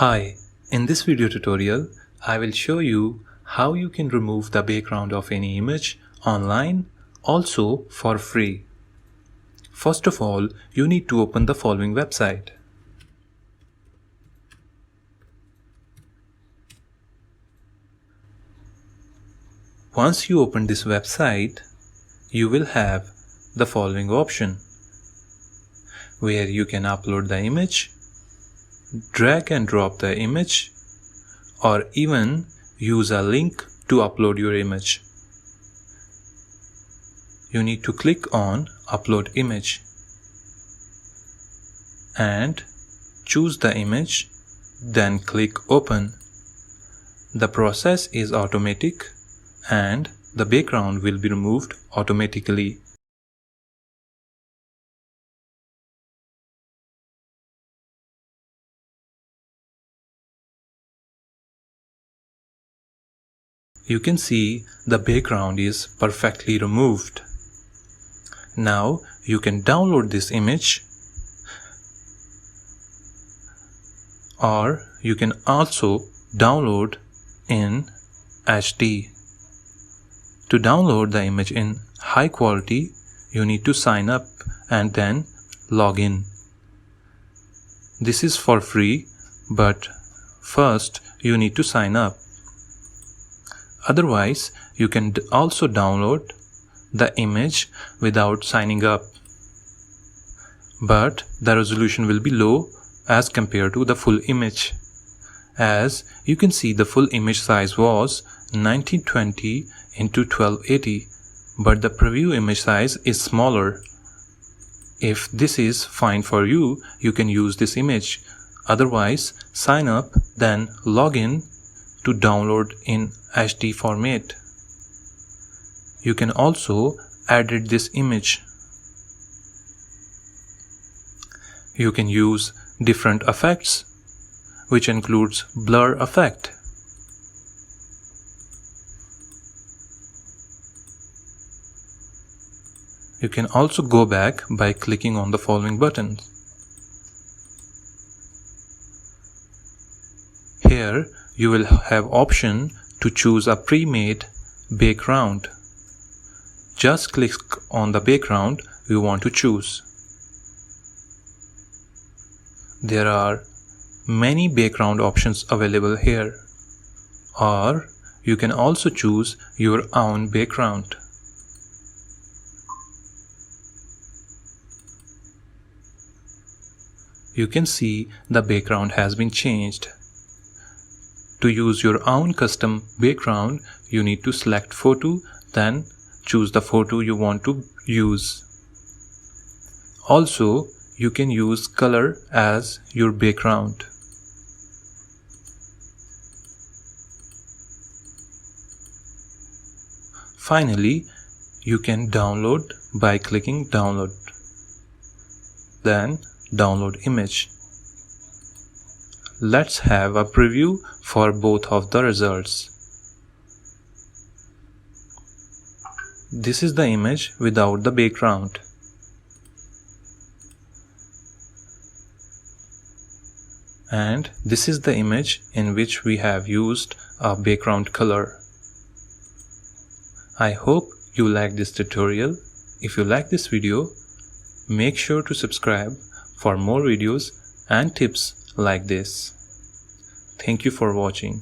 Hi, in this video tutorial, I will show you how you can remove the background of any image online, also for free. First of all, you need to open the following website. Once you open this website, you will have the following option, where you can upload the image, drag and drop the image, or even use a link to upload your image. You need to click on Upload Image and choose the image, then click Open. The process is automatic and the background will be removed automatically. You can see the background is perfectly removed. Now you can download this image, or you can also download in HD. To download the image in high quality, you need to sign up and then log in. This is for free, but first you need to sign up. Otherwise, you can also download the image without signing up, but the resolution will be low as compared to the full image. As you can see, the full image size was 1920 into 1280, but the preview image size is smaller. If this is fine for you, you can use this image. Otherwise, sign up, then log in to download in HD format. You can also edit this image. You can use different effects, which includes blur effect. You can also go back by clicking on the following buttons. Here you will have option to choose a pre-made background. Just click on the background you want to choose. There are many background options available here, or you can also choose your own background. You can see the background has been changed. To use your own custom background, you need to select photo, then choose the photo you want to use. Also, you can use color as your background. Finally, you can download by clicking download. Then download image. Let's have a preview for both of the results. This is the image without the background. And this is the image in which we have used a background color. I hope you like this tutorial. If you like this video, make sure to subscribe for more videos and tips like this. Thank you for watching.